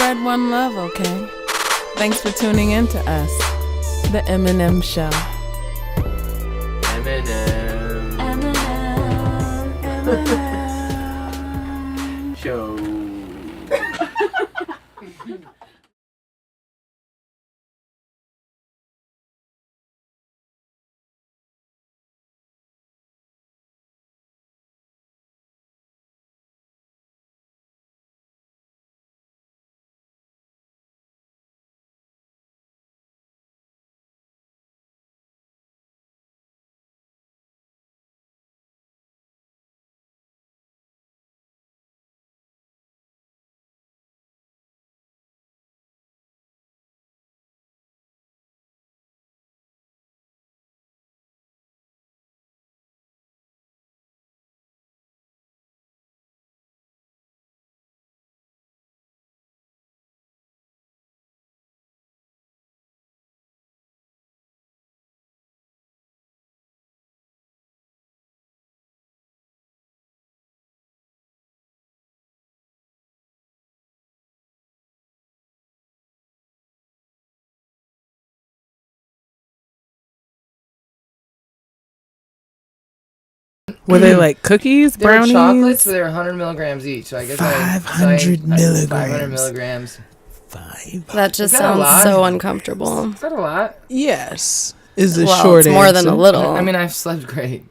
spread one love, okay? Thanks for tuning in to us, the MNM Show. MNM. MNM. Show. Were they like cookies, They were brownies? chocolates, but they were 100 milligrams each. So I guess 500 milligrams. 500 milligrams. That just Is that a sounds lot? so uncomfortable. Is that a lot? Yes. Is the Well, short it's more answer. than a little. I mean, I've slept great.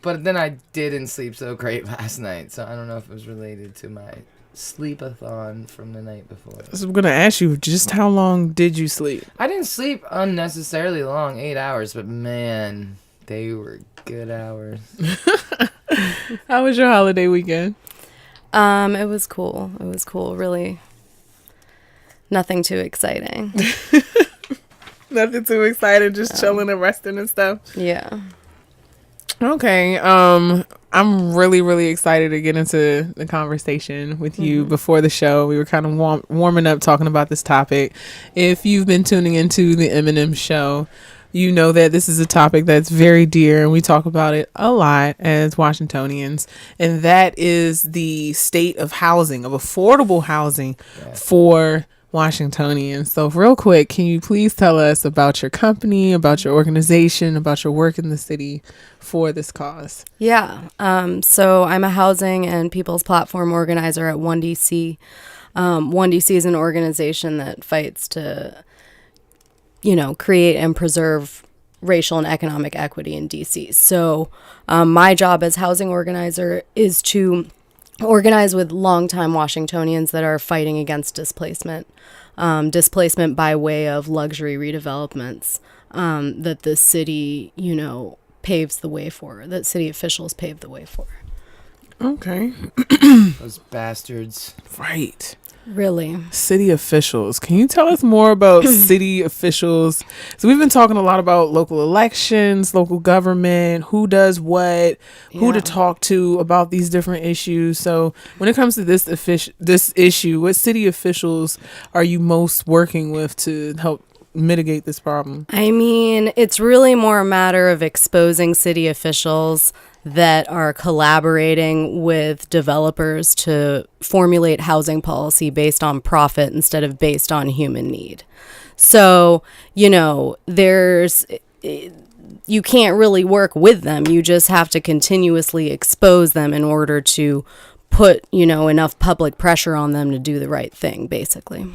But then I didn't sleep so great last night. So I don't know if it was related to my sleep-a-thon from the night before. So I'm going to ask you, just how long did you sleep? I didn't sleep unnecessarily long, 8 hours. But man, they were good hours. How was your holiday weekend? It was cool. It was cool. Really, nothing too exciting. Nothing too exciting, just chilling and resting and stuff. Yeah. Okay. I'm really, really excited to get into the conversation with you. Before the show, we were kind of warming up talking about this topic. If you've been tuning into the MNM Show, you know that this is a topic that's very dear, and we talk about it a lot as Washingtonians, and that is the state of housing, of affordable housing for Washingtonians. So real quick, can you please tell us about your company, about your organization, about your work in the city for this cause? Yeah. So I'm a housing and people's platform organizer at OneDC. OneDC is an organization that fights to, create and preserve racial and economic equity in DC. So my job as housing organizer is to organize with longtime Washingtonians that are fighting against displacement by way of luxury redevelopments that the city, paves the way for, that city officials pave the way for. Okay. Those bastards. Right. Really? City officials. Can you tell us more about city officials? So we've been talking a lot about local elections, local government, who does what, who to talk to about these different issues. So when it comes to this issue, what city officials are you most working with to help mitigate this problem? I mean, it's really more a matter of exposing city officials that are collaborating with developers to formulate housing policy based on profit instead of based on human need. So, you can't really work with them. You just have to continuously expose them in order to put, enough public pressure on them to do the right thing, basically.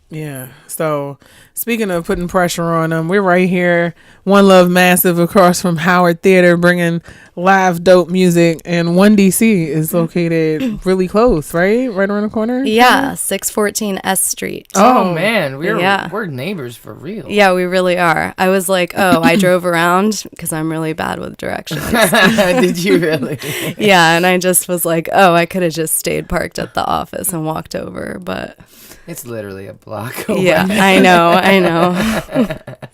Yeah. So speaking of putting pressure on them, we're right here, One Love Massive across from Howard Theater, bringing live dope music, and OneDC is located really close, right? Right around the corner? Yeah, 614 S Street. Oh man, we're neighbors for real. Yeah, we really are. I was like, I drove around because I'm really bad with directions. Did you really? Yeah, and I just was like, I could have just stayed parked at the office and walked over, but it's literally a block away. Yeah, I know.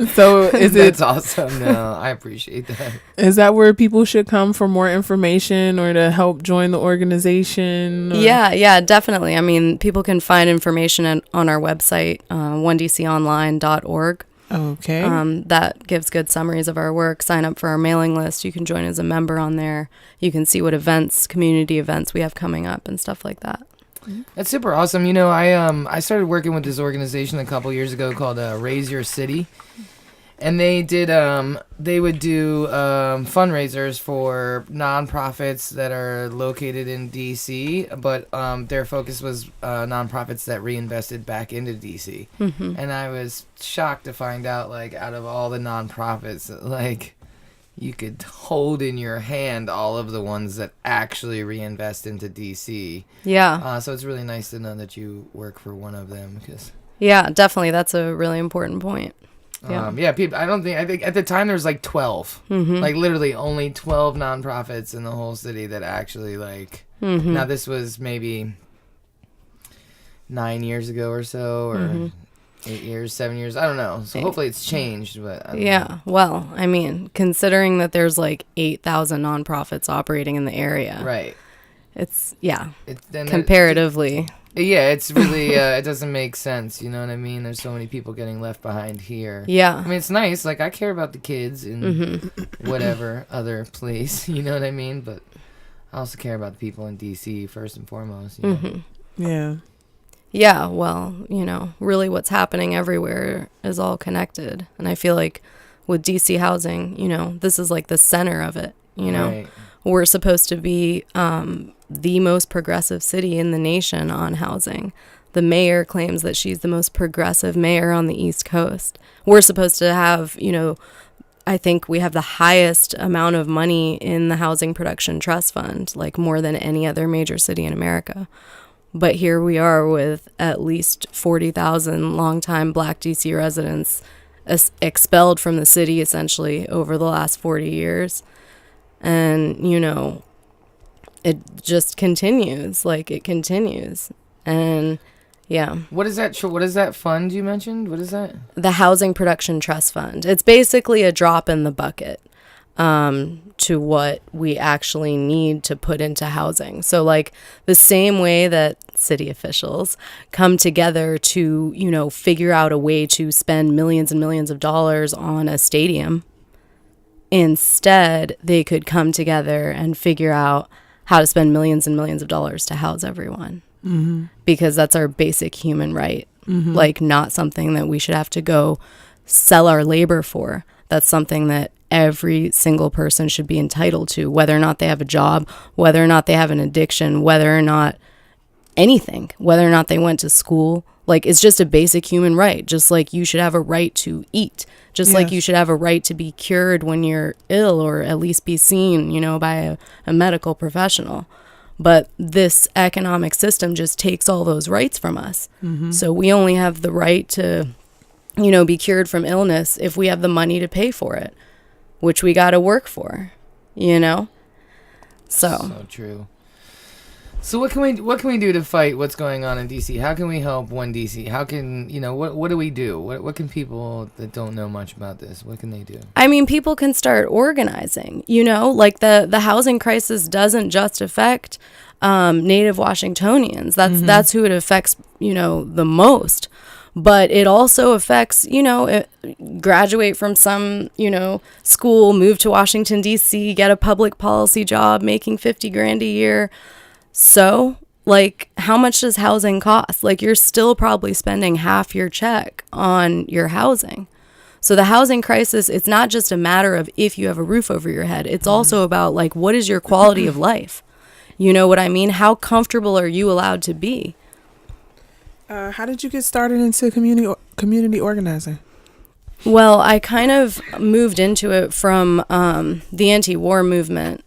So That's awesome. No, I appreciate that. Is that where people should come for more information or to help join the organization? Yeah, definitely. I mean, people can find information on our website, onedconline.org. Okay. That gives good summaries of our work. Sign up for our mailing list. You can join as a member on there. You can see what community events we have coming up and stuff like that. That's super awesome. You know, I started working with this organization a couple years ago called Raise Your City, and they would do fundraisers for nonprofits that are located in DC, but their focus was nonprofits that reinvested back into DC. And I was shocked to find out, like, out of all the nonprofits, like, you could hold in your hand all of the ones that actually reinvest into DC. Yeah. So it's really nice to know that you work for one of them. Yeah, definitely. That's a really important point. Yeah. People. I think at the time there was like 12, like literally only 12 nonprofits in the whole city that actually like. Now this was maybe 9 years ago or so, or 8 years, 7 years. I don't know. So hopefully it's changed, but I don't know. Well, I mean, considering that there's like 8,000 nonprofits operating in the area, Right. It's Then comparatively. It's really it doesn't make sense. You know what I mean? There's so many people getting left behind here. Yeah. I mean, it's nice. Like, I care about the kids in whatever other place. You know what I mean? But I also care about the people in DC first and foremost. You know? Yeah. Yeah, well, you know, really what's happening everywhere is all connected. And I feel like with DC housing, you know, this is like the center of it, you know. Right. We're supposed to be the most progressive city in the nation on housing. The mayor claims that she's the most progressive mayor on the East Coast. We're supposed to have, you know, I think we have the highest amount of money in the Housing Production Trust Fund, like more than any other major city in America. But here we are with at least 40,000 longtime Black DC residents expelled from the city, essentially, over the last 40 years. And, you know, it just continues. Like, it continues. And, yeah. What is that fund you mentioned? What is that? The Housing Production Trust Fund. It's basically a drop in the bucket to what we actually need to put into housing. So, like, the same way that city officials come together to, you know, figure out a way to spend millions and millions of dollars on a stadium, instead, they could come together and figure out how to spend millions and millions of dollars to house everyone. Because that's our basic human right. Like, not something that we should have to go sell our labor for. That's something that every single person should be entitled to, whether or not they have a job, whether or not they have an addiction, whether or not anything, whether or not they went to school. Like, it's just a basic human right. Just like you should have a right to eat. Just like you should have a right to be cured when you're ill, or at least be seen, you know, by a medical professional. But this economic system just takes all those rights from us. So we only have the right to, you know, be cured from illness if we have the money to pay for it, which we got to work for, you know? So true. So what can we do to fight what's going on in DC? How can we help OneDC? How can, you know, what do we do? What can people that don't know much about this, what can they do? I mean, people can start organizing, you know, like the housing crisis doesn't just affect Native Washingtonians. That's who it affects, you know, the most. But it also affects, you know, graduate from some, you know, school, move to Washington, D.C., get a public policy job, making $50,000 a year. So, like, how much does housing cost? Like, you're still probably spending half your check on your housing. So the housing crisis, it's not just a matter of if you have a roof over your head. It's also about, like, what is your quality of life? You know what I mean? How comfortable are you allowed to be? How did you get started into community organizing? Well, I kind of moved into it from the anti-war movement.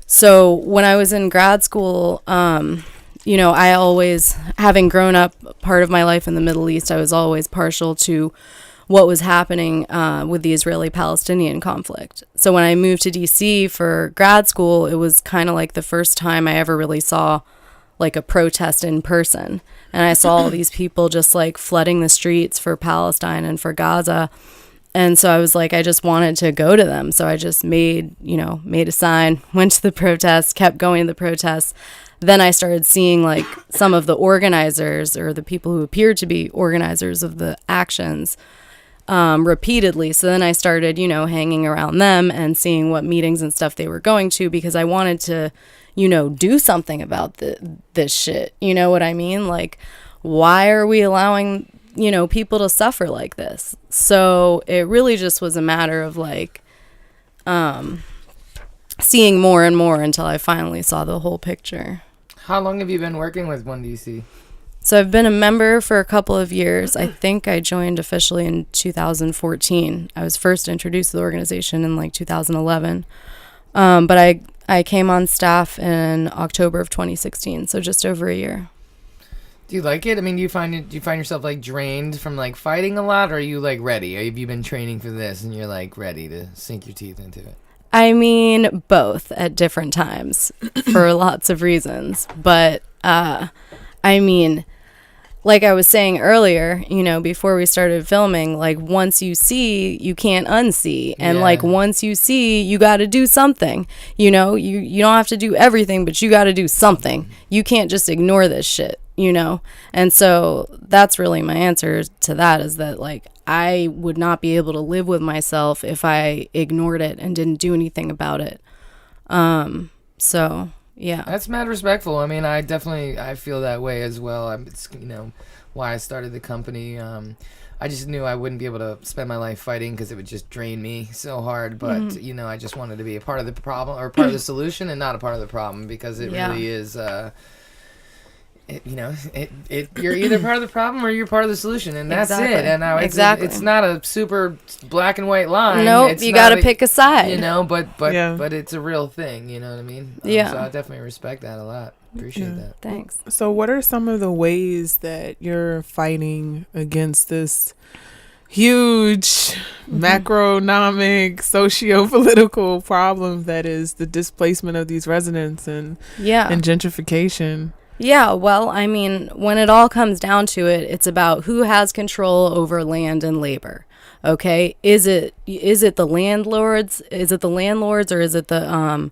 So when I was in grad school, you know, I always, having grown up part of my life in the Middle East, I was always partial to what was happening with the Israeli-Palestinian conflict. So when I moved to DC for grad school, it was kind of like the first time I ever really saw like a protest in person. And I saw all these people just like flooding the streets for Palestine and for Gaza. And so I was like, I just wanted to go to them. So I just made a sign, went to the protests, kept going to the protests. Then I started seeing like some of the organizers, or the people who appeared to be organizers of the actions, repeatedly. So then I started, hanging around them and seeing what meetings and stuff they were going to, because I wanted to, do something about this shit. You know what I mean? Like, why are we allowing, people to suffer like this? So it really just was a matter of like, seeing more and more until I finally saw the whole picture. How long have you been working with OneDC? So I've been a member for a couple of years. I think I joined officially in 2014. I was first introduced to the organization in like 2011. But I came on staff in October of 2016, so just over a year. Do you like it? I mean, do you find yourself like drained from like fighting a lot, or are you like ready? Or have you been training for this and you're like ready to sink your teeth into it? I mean, both at different times for lots of reasons. But I mean, like I was saying earlier, before we started filming, like once you see, you can't unsee. And like once you see, you got to do something. You don't have to do everything, but you got to do something. You can't just ignore this shit, And so that's really my answer to that, is that like I would not be able to live with myself if I ignored it and didn't do anything about it. So yeah, that's mad respectful. I mean, I feel that way as well. It's why I started the company. I just knew I wouldn't be able to spend my life fighting because it would just drain me so hard. But I just wanted to be a part of the problem or part of the solution and not a part of the problem, because it really is. You're either part of the problem or you're part of the solution, and that's it. And now it's not a super black and white line. Nope, you got to pick a side. But it's a real thing. You know what I mean? So I definitely respect that a lot. Appreciate that. Thanks. So what are some of the ways that you're fighting against this huge macroeconomic, socio-political problem that is the displacement of these residents and gentrification? Yeah, well, I mean, when it all comes down to it, it's about who has control over land and labor. Okay? Is it the landlords? Is it the landlords, or is it the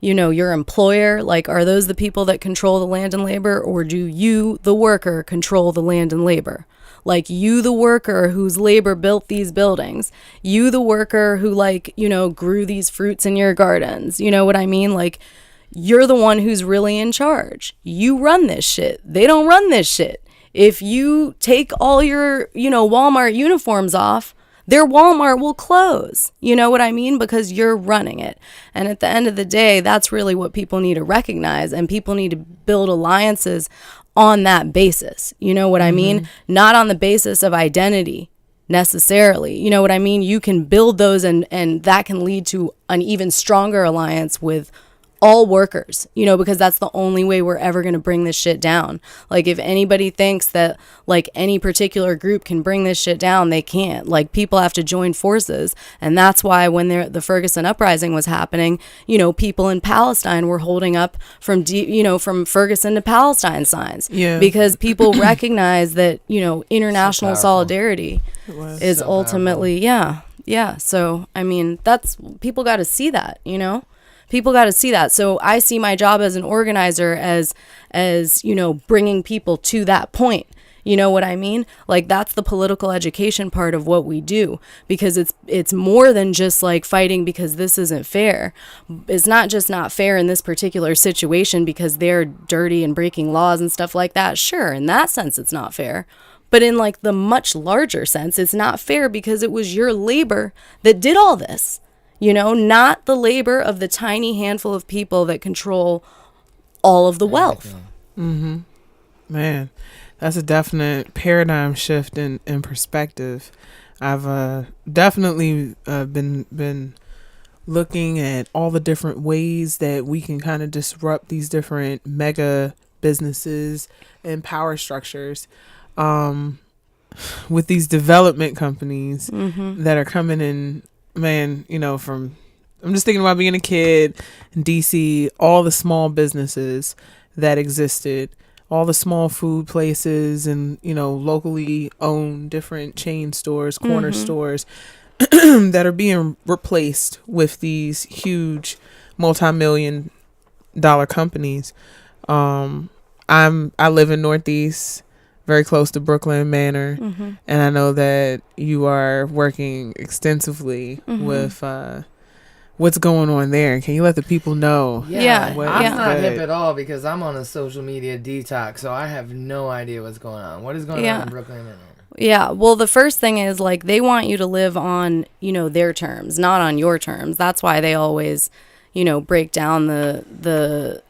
your employer? Like, are those the people that control the land and labor, or do you, the worker, control the land and labor? Like, you, the worker whose labor built these buildings, you, the worker who grew these fruits in your gardens. You know what I mean? Like, you're the one who's really in charge. You run this shit. They don't run this shit. If you take all your, Walmart uniforms off, their Walmart will close. You know what I mean? Because you're running it. And at the end of the day, that's really what people need to recognize. And people need to build alliances on that basis. You know what I mean? Not on the basis of identity necessarily. You know what I mean? You can build those, and that can lead to an even stronger alliance with all workers, because that's the only way we're ever going to bring this shit down. Like, if anybody thinks that like any particular group can bring this shit down, they can't. Like, people have to join forces. And that's why when the Ferguson uprising was happening, people in Palestine were holding up from Ferguson to Palestine signs, because people recognize that, international solidarity is so ultimately, So, I mean, that's, people got to see that, People got to see that. So I see my job as an organizer as bringing people to that point. You know what I mean? Like, that's the political education part of what we do, because it's more than just like fighting because this isn't fair. It's not just not fair in this particular situation because they're dirty and breaking laws and stuff like that. Sure, in that sense, it's not fair. But in like the much larger sense, it's not fair because it was your labor that did all this. Not the labor of the tiny handful of people that control all of the wealth. Man, that's a definite paradigm shift in perspective. I've definitely been looking at all the different ways that we can kind of disrupt these different mega businesses and power structures with these development companies that are coming in. Man, I'm just thinking about being a kid in DC, all the small businesses that existed, all the small food places and, locally owned different chain stores, corner stores that are being replaced with these huge multi-million-dollar companies. I live in Northeast, very close to Brooklyn, Manor, and I know that you are working extensively with what's going on there? Can you let the people know? Yeah. I'm not hip at all because I'm on a social media detox, so I have no idea what's going on. What is going on in Brooklyn Manor? Yeah, well, the first thing is, like, they want you to live on, you know, their terms, not on your terms. That's why they always, you know, break down the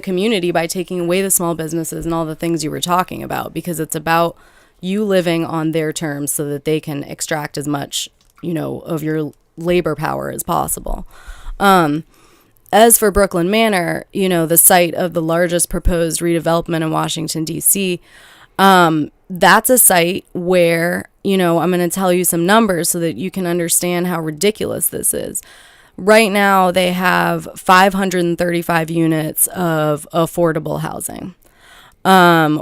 community by taking away the small businesses and all the things you were talking about, because it's about you living on their terms so that they can extract as much, you know, of your labor power as possible. As for Brooklyn Manor, you know, the site of the largest proposed redevelopment in Washington, D.C., that's a site where, you know, I'm going to tell you some numbers so that you can understand how ridiculous this is. Right now, they have 535 units of affordable housing,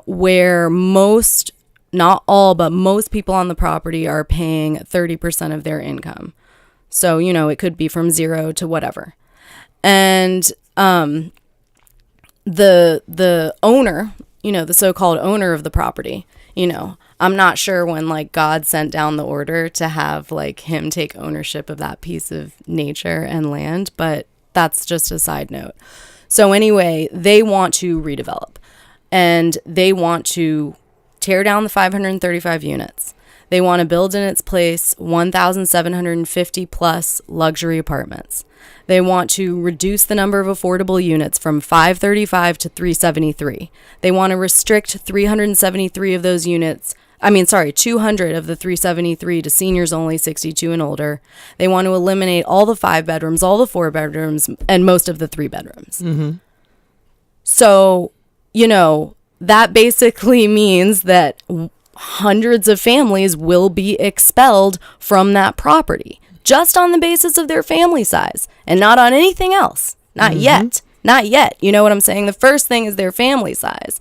where most, not all, but most people on the property are paying 30% of their income. So, you know, it could be from zero to whatever. And the owner, you know, the so-called owner of the property, you know, I'm not sure when, like, God sent down the order to have, like, him take ownership of that piece of nature and land, but that's just a side note. So anyway, they want to redevelop, and they want to tear down the 535 units. They want to build in its place 1,750 plus luxury apartments. They want to reduce the number of affordable units from 535 to 373. They want to restrict 373 of those units. 200 of the 373 to seniors only, 62 and older. They want to eliminate all the 5 bedrooms, all the 4 bedrooms, and most of the 3 bedrooms. Mm-hmm. So, you know, that basically means that hundreds of families will be expelled from that property just on the basis of their family size and not on anything else. Not yet. Not yet. You know what I'm saying? The first thing is their family size.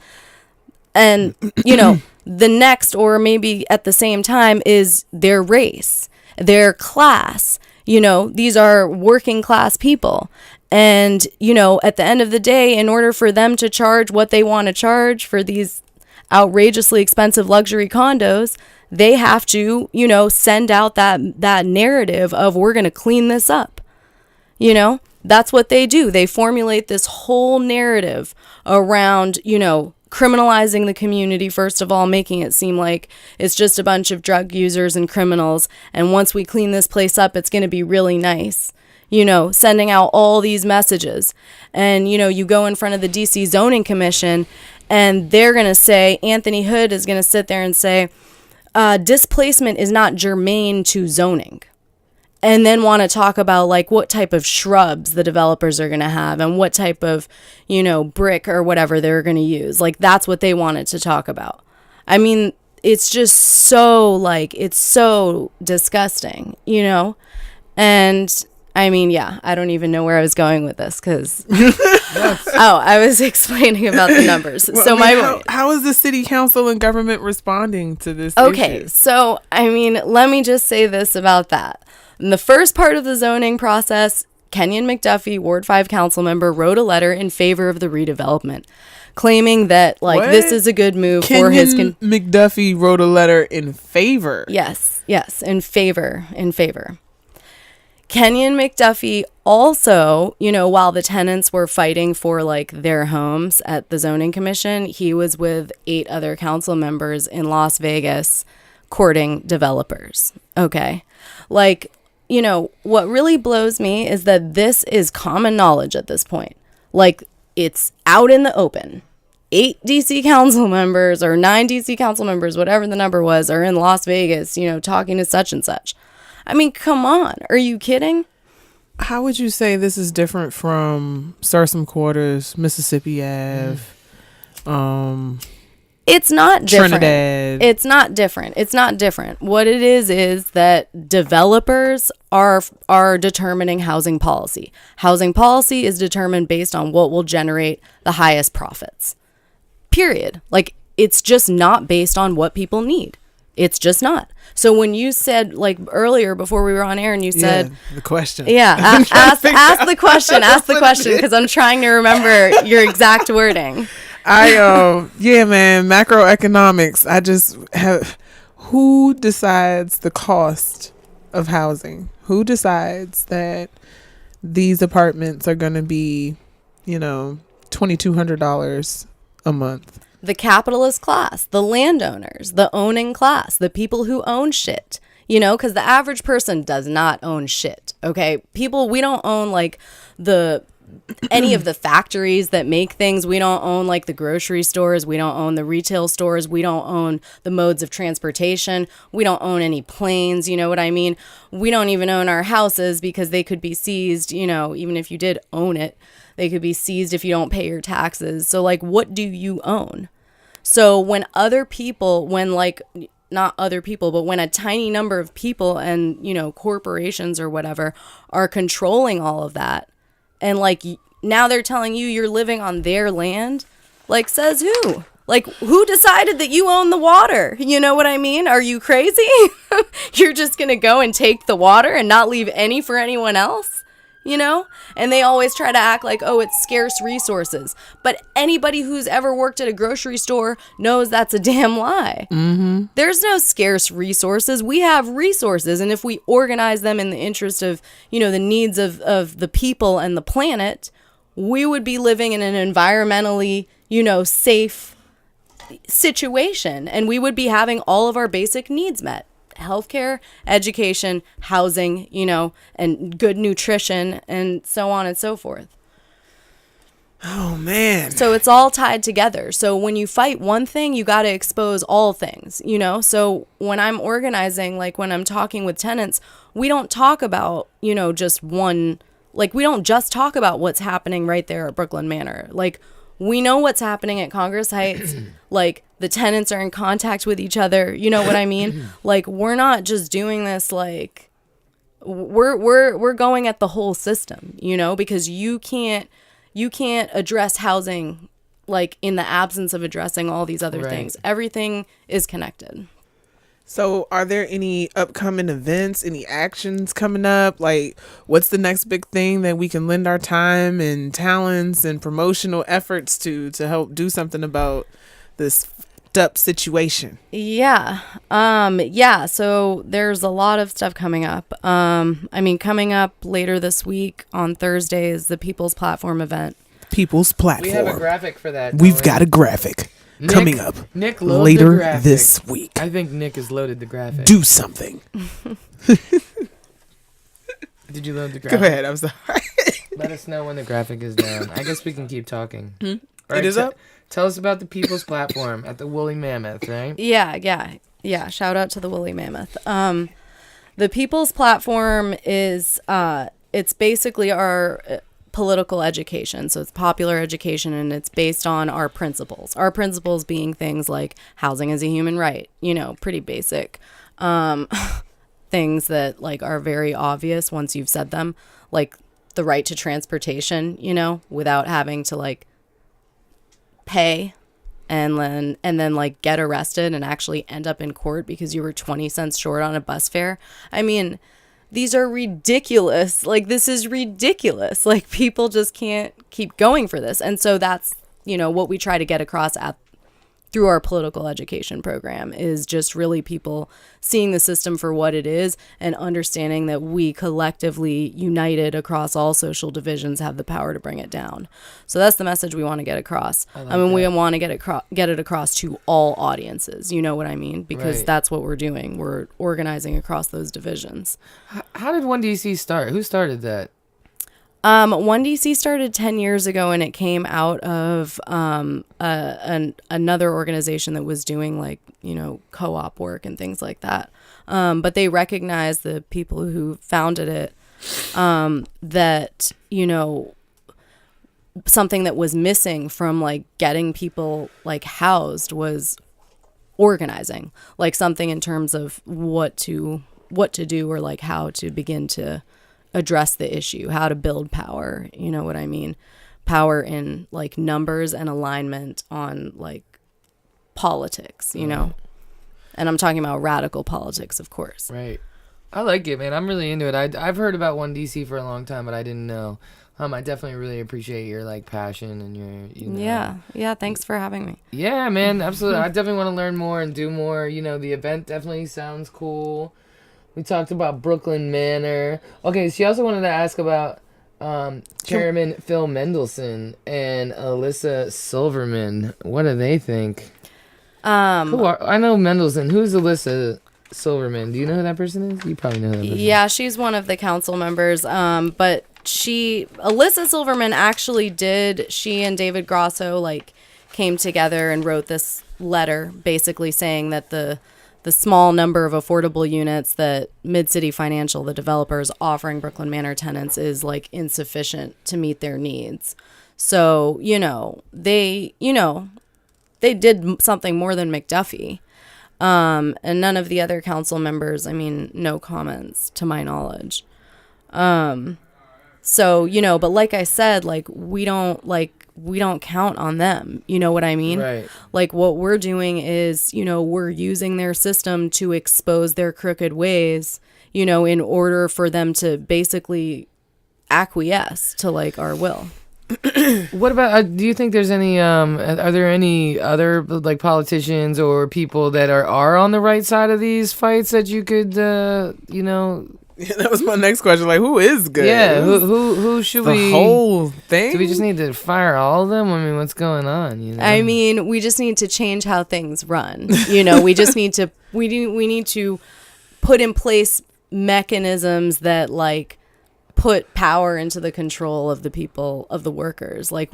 And, you know, the next, or maybe at the same time, is their race, their class. You know, these are working class people. And, you know, at the end of the day, in order for them to charge what they want to charge for these outrageously expensive luxury condos, they have to, you know, send out that narrative of, we're going to clean this up. You know, that's what they do. They formulate this whole narrative around, you know, criminalizing the community, first of all, making it seem like it's just a bunch of drug users and criminals. And once we clean this place up, it's going to be really nice. You know, sending out all these messages. And, you know, you go in front of the DC Zoning Commission and they're going to say, Anthony Hood is going to sit there and say, displacement is not germane to zoning. And then want to talk about, like, what type of shrubs the developers are going to have and what type of, you know, brick or whatever they're going to use. Like, that's what they wanted to talk about. I mean, it's just so, like, it's so disgusting, you know? And I mean, yeah, I don't even know where I was going with this because, I was explaining about the numbers. Well, so I mean, how is the city council and government responding to this Okay, issue? so, I mean, let me just say this about that. In the first part of the zoning process, Kenyon McDuffie, Ward 5 council member, wrote a letter in favor of the redevelopment, claiming that, like, What? this is a good move Kenyon for his... McDuffie wrote a letter in favor. Yes, in favor. Kenyon McDuffie also, you know, while the tenants were fighting for, like, their homes at the zoning commission, he was with 8 other council members in Las Vegas courting developers. Okay. Like, you know, what really blows me is that this is common knowledge at this point. Like, it's out in the open. 8 DC council members or 9 DC council members, whatever the number was, are in Las Vegas, you know, talking to such and such. I mean, come on. Are you kidding? How would you say this is different from Sursum Quarters, Mississippi Ave, It's not different. Trinidad? It's not different. What it is that developers are determining housing policy. Housing policy is determined based on what will generate the highest profits. Period. Like, it's just not based on what people need. It's just not. So when you said, like, earlier before we were on air and you said... Yeah, the question. Yeah, ask the question because I'm trying to remember your exact wording. Yeah, man, macroeconomics. I just have... Who decides the cost of housing? Who decides that these apartments are going to be, $2,200 a month? The capitalist class, the landowners, the owning class, the people who own shit. Because the average person does not own shit. Okay, we don't own like any of the factories that make things. We don't own like the grocery stores. We don't own the retail stores. We don't own the modes of transportation. We don't own any planes. You know what I mean? We don't even own our houses because they could be seized, even if you did own it, they could be seized if you don't pay your taxes. So like, what do you own? So when not other people, but when a tiny number of people and, corporations or whatever are controlling all of that, and like now they're telling you you're living on their land, like says who? Like who decided that you own the water? You know what I mean? Are you crazy? You're just going to go and take the water and not leave any for anyone else? And they always try to act like, oh, it's scarce resources. But anybody who's ever worked at a grocery store knows that's a damn lie. Mm-hmm. There's no scarce resources. We have resources. And if we organize them in the interest of, the needs of the people and the planet, we would be living in an environmentally, safe situation. And we would be having all of our basic needs met. Healthcare, education, housing, and good nutrition, and so on and so forth. Oh, man. So it's all tied together. So when you fight one thing, you got to expose all things, So when I'm organizing, like when I'm talking with tenants, we don't talk about, just one, like we don't just talk about what's happening right there at Brooklyn Manor. Like we know what's happening at Congress Heights. Like the tenants are in contact with each other. You know what I mean? Like we're not just doing this. Like we're going at the whole system. Because you can't address housing like in the absence of addressing all these other things. Everything is connected. So are there any upcoming events, any actions coming up? Like, what's the next big thing that we can lend our time and talents and promotional efforts to help do something about this fucked up situation? Yeah. So there's a lot of stuff coming up. Coming up later this week on Thursday is the People's Platform event. People's Platform. We have a graphic for that. We've got a graphic. Nick, coming up Nick later this week. I think Nick has loaded the graphic. Do something. Did you load the graphic? Go ahead. I'm sorry. Let us know when the graphic is done. I guess we can keep talking. Right, it is up? Tell us about the People's Platform at the Woolly Mammoth, right? Yeah. Shout out to the Woolly Mammoth. The People's Platform is it's basically our political education. So it's popular education, and it's based on our principles. Our principles being things like housing is a human right, pretty basic things that like are very obvious once you've said them, like the right to transportation, without having to like pay and then like get arrested and actually end up in court because you were 20 cents short on a bus fare. I mean, these are ridiculous. Like, this is ridiculous. Like, people just can't keep going for this. And so that's, what we try to get across through our political education program is just really people seeing the system for what it is and understanding that we collectively, united across all social divisions, have the power to bring it down. So that's the message we want to get across. We want to get it across to all audiences. You know what I mean? Because that's what we're doing. We're organizing across those divisions. How did OneDC start? Who started that? OneDC started 10 years ago, and it came out of another organization that was doing like, co-op work and things like that. But they recognized, the people who founded it, that, something that was missing from like getting people like housed was organizing, like something in terms of what to do or like how to begin to address the issue, how to build power, you know what I mean? Power in like numbers and alignment on like politics, And I'm talking about radical politics, of course. Right. I like it, man. I'm really into it. I've heard about OneDC for a long time, but I didn't know. I definitely really appreciate your like passion and your, Yeah. Thanks for having me. Yeah, man. Absolutely. I definitely want to learn more and do more. The event definitely sounds cool. We talked about Brooklyn Manor. Okay, she also wanted to ask about Chairman Phil Mendelson and Elissa Silverman. What do they think? I know Mendelson. Who's Elissa Silverman? Do you know who that person is? You probably know who that person is. Yeah, she's one of the council members. But Elissa Silverman actually she and David Grosso came together and wrote this letter basically saying that the small number of affordable units that Mid-City Financial, the developer, is offering Brooklyn Manor tenants is insufficient to meet their needs. So, they did something more than McDuffie. And none of the other council members, no comments to my knowledge. So, but like I said, we don't count on them. You know what I mean? Right. What we're doing is, we're using their system to expose their crooked ways, in order for them to basically acquiesce to our will. What about, do you think there's any, are there any other politicians or people that are on the right side of these fights that you could, Yeah, that was my next question. Who is good? Yeah, who should the whole thing? Do we just need to fire all of them? What's going on? We just need to change how things run. We just need to we need to put in place mechanisms that put power into the control of the people, of the workers. We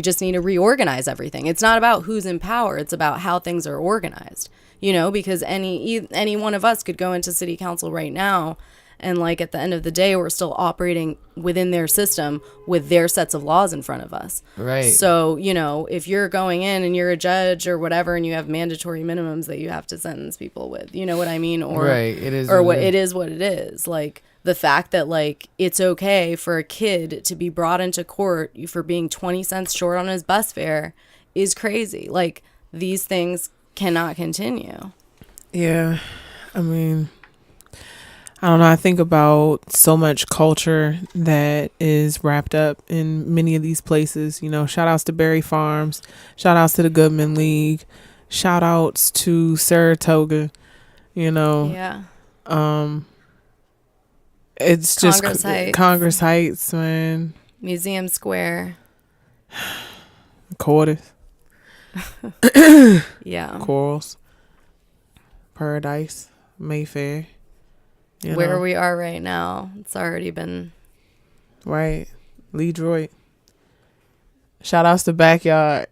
just need to reorganize everything. It's not about who's in power. It's about how things are organized. Because any one of us could go into city council right now and at the end of the day, we're still operating within their system with their sets of laws in front of us. Right. So, if you're going in and you're a judge or whatever, and you have mandatory minimums that you have to sentence people with, you know what I mean? Or, right. It is. Or what it is what it is. The fact that it's okay for a kid to be brought into court for being 20 cents short on his bus fare is crazy. These things cannot continue. Yeah. I don't know. I think about so much culture that is wrapped up in many of these places. Shout outs to Berry Farms, shout outs to the Goodman League, shout outs to Saratoga, Yeah. It's Congress just Heights. Congress Heights, man. Museum Square. Quarters. Yeah. Corals. Paradise. Mayfair. Where we are right now, it's already been. Right. Lee Droit. Shout outs to Backyard.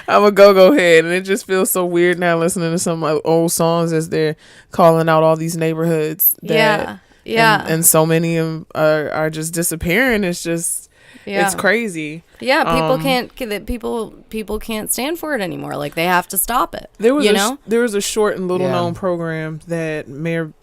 I'm a go-go head, and it just feels so weird now listening to some old songs as they're calling out all these neighborhoods. Yeah. And so many of them are just disappearing. It's just, it's crazy. Yeah, people can't stand for it anymore. They have to stop it. There was a short and little known program that Mayor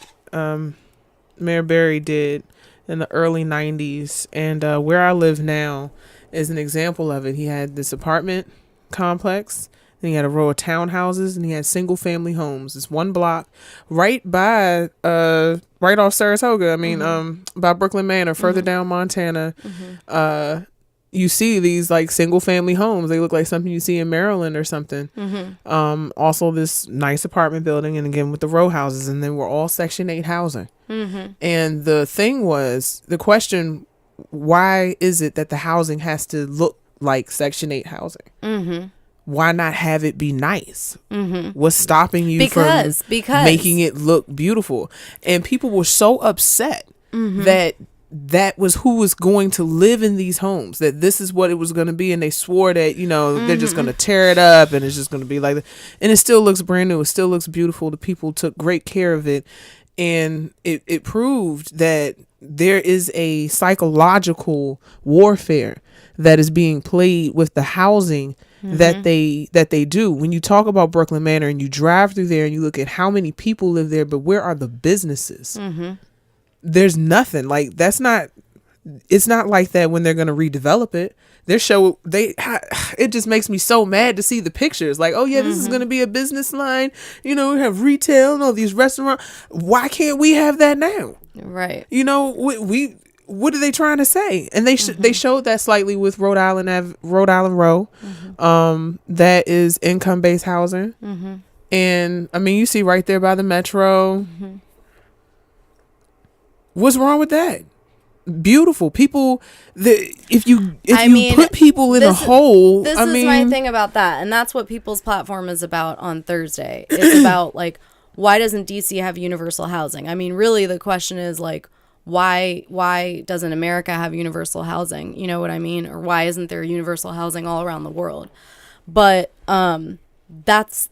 Berry did in the early 90s, and where I live now is an example of it. He had this apartment complex, and he had a row of townhouses, and he had single family homes. It's one block right off Saratoga. By Brooklyn Manor, further down Montana. You see these single family homes. They look like something you see in Maryland or something. Also this nice apartment building, and again with the row houses, and then we're all Section 8 housing. And the question, why is it that the housing has to look like Section 8 housing? Why not have it be nice? What's stopping you from making it look beautiful? And people were so upset that was who was going to live in these homes, that this is what it was going to be, and they swore that they're just going to tear it up and it's just going to be like that. And it still looks brand new. It still looks beautiful. The people took great care of it, and it proved that there is a psychological warfare that is being played with the housing that they do. When you talk about Brooklyn Manor and you drive through there and you look at how many people live there, but where are the businesses? There's nothing. It's not like that when they're going to redevelop it. It just makes me so mad to see the pictures. This is going to be a business line. We have retail and all these restaurants. Why can't we have that now? Right. What are they trying to say? And they showed that slightly with Rhode Island Row. That is income-based housing. And I mean, you see right there by the metro. What's wrong with that? Beautiful people. If you put people in a hole, this is my thing about that, and that's what People's Platform is about on Thursday. It's about like, why doesn't DC have universal housing? I mean, really, the question is like, why doesn't America have universal housing? You know what I mean? Or why isn't there universal housing all around the world? But that's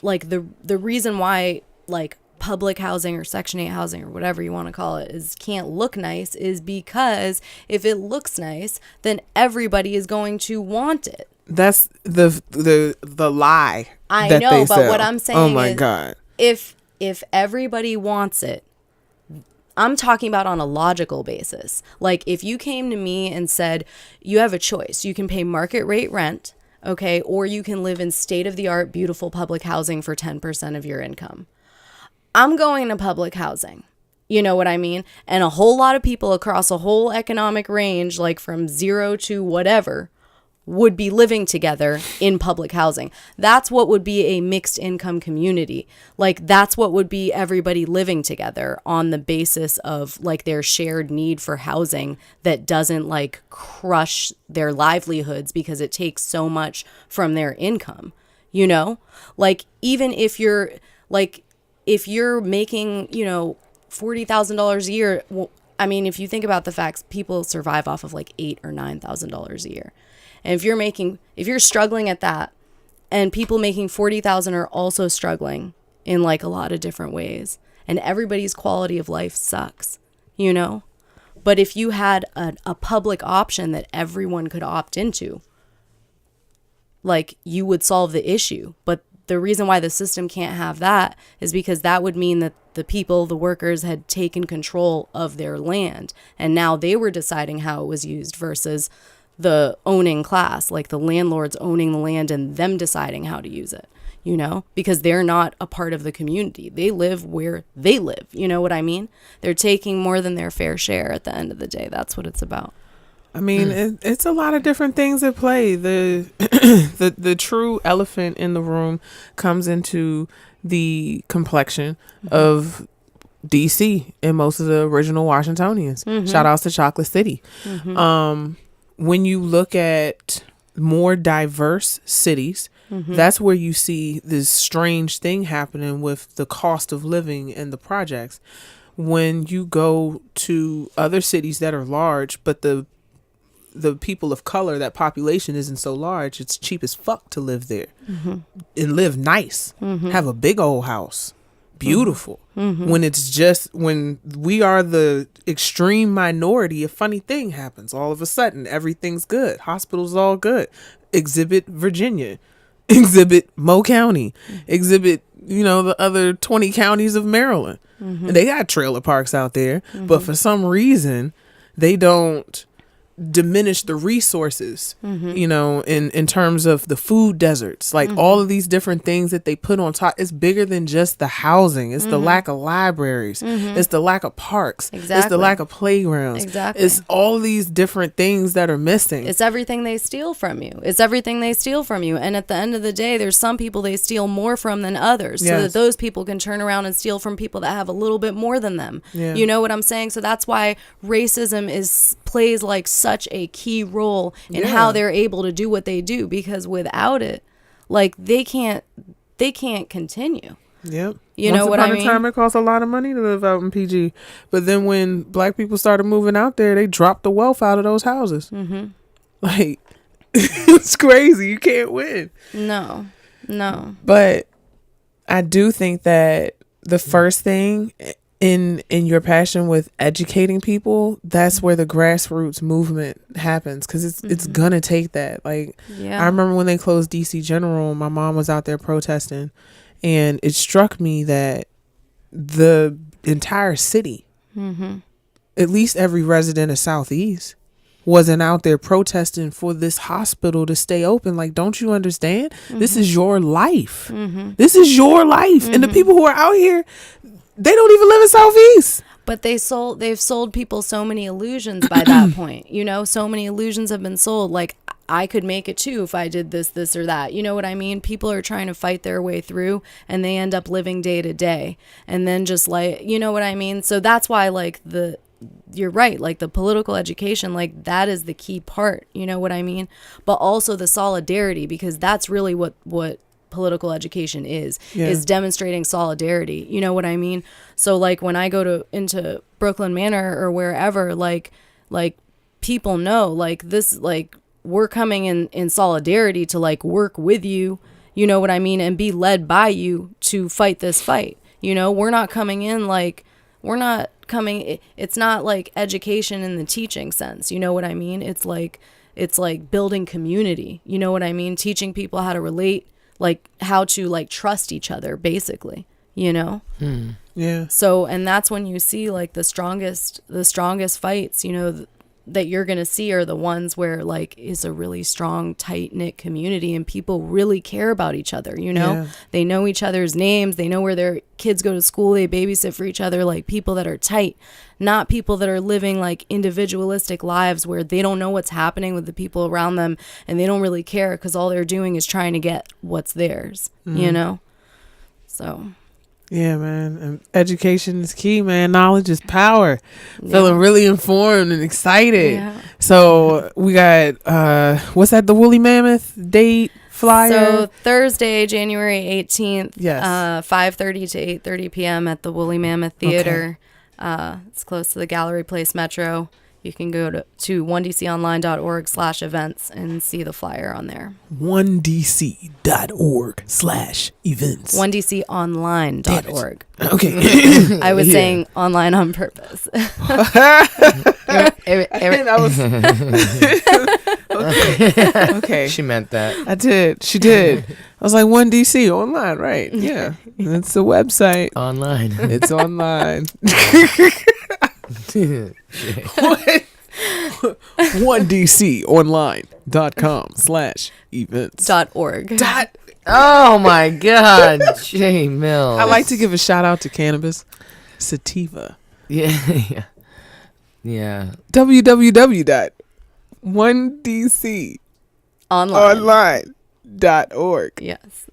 like the reason why like public housing or Section 8 housing or whatever you want to call it can't look nice is because if it looks nice, then everybody is going to want it. That's the lie. I know, but what I'm saying oh my is, God. If everybody wants it, I'm talking about on a logical basis. Like if you came to me and said, you have a choice. You can pay market rate rent, okay, or you can live in state-of-the-art, beautiful public housing for 10% of your income. I'm going to public housing. You know what I mean? And a whole lot of people across a whole economic range, like from 0 to whatever, would be living together in public housing. That's what would be a mixed income community. Like that's what would be everybody living together on the basis of like their shared need for housing that doesn't like crush their livelihoods because it takes so much from their income, you know? Like even if you're making, you know, $40,000 a year, well, I mean, if you think about the facts, people survive off of like $8,000 or $9,000 a year. And if you're struggling at that, and people making $40,000 are also struggling in like a lot of different ways, and everybody's quality of life sucks, you know? But if you had a public option that everyone could opt into, like you would solve the issue. But the reason why the system can't have that is because that would mean that the people, the workers, had taken control of their land, and now they were deciding how it was used versus the owning class, like the landlords owning the land and them deciding how to use it, you know, because they're not a part of the community. They live where they live. You know what I mean? They're taking more than their fair share at the end of the day. That's what it's about. I mean, it's a lot of different things at play. The the true elephant in the room comes into the complexion of DC and most of the original Washingtonians. Shout outs to Chocolate City. When you look at more diverse cities, that's where you see this strange thing happening with the cost of living and the projects. When you go to other cities that are large, but the people of color, that population isn't so large, it's cheap as fuck to live there and live nice, have a big old house, beautiful. When we are the extreme minority, a funny thing happens. All of a sudden, everything's good. Hospitals all good. Exhibit Virginia, exhibit Mo County, exhibit, you know, the other 20 counties of Maryland. And they got trailer parks out there, but for some reason, they don't diminish the resources, you know, in terms of the food deserts, like all of these different things that they put on top. It's bigger than just the housing. It's the lack of libraries. It's the lack of parks. It's the lack of playgrounds. It's all these different things that are missing. It's everything they steal from you. And at the end of the day, there's some people they steal more from than others, so that those people can turn around and steal from people that have a little bit more than them. You know what I'm saying? So that's why racism plays like such a key role in how they're able to do what they do, because without it, like they can't continue. You know what I mean? Once upon a time, it cost a lot of money to live out in PG, but then when black people started moving out there, they dropped the wealth out of those houses. Like it's crazy. You can't win. No. But I do think that the first thing in your passion with educating people, that's where the grassroots movement happens, because it's gonna take that. Like I remember when they closed DC General, my mom was out there protesting, and it struck me that the entire city, at least every resident of Southeast, wasn't out there protesting for this hospital to stay open. Like, don't you understand? This is your life. This is your life. And the people who are out here, they don't even live in Southeast. But they've sold people so many illusions by that point. You know, so many illusions have been sold. Like, I could make it too if I did this or that. You know what I mean? People are trying to fight their way through, and they end up living day to day. And then just like, you know what I mean? So that's why, like, you're right, like the political education, like that is the key part. You know what I mean? But also the solidarity, because that's really what political education is demonstrating solidarity. You know what I mean? So like when I go into Brooklyn Manor or wherever, like people know, like this, like we're coming in solidarity to like work with you, you know what I mean, and be led by you to fight this fight. You know, we're not coming in like, it's not like education in the teaching sense. You know what I mean? It's like building community. You know what I mean? Teaching people how to relate, like how to like trust each other, basically, you know? Yeah. So, and that's when you see like the strongest fights, you know, that you're going to see are the ones where like is a really strong, tight knit community and people really care about each other. You know, they know each other's names. They know where their kids go to school. They babysit for each other, like people that are tight, not people that are living like individualistic lives where they don't know what's happening with the people around them and they don't really care because all they're doing is trying to get what's theirs, you know? So. Yeah, man. And education is key, man. Knowledge is power. Feeling really informed and excited. Yeah. So we got, what's that, the Woolly Mammoth date flyer? So Thursday, January 18th, yes. 5:30 to 8:30 p.m. at the Woolly Mammoth Theater. Okay. It's close to the Gallery Place Metro. You can go to onedconline.org/events and see the flyer on there. onedc.org/events. onedconline.org. Okay. I was saying online on purpose. Okay. She meant that. I did. She did. I was like, OneDC online, right? Yeah. It's a website. Online. It's online. OneDConline.com/events. .org. Oh my God, J Mills. I like to give a shout out to cannabis sativa. Yeah. www.onedconline.org. Yes.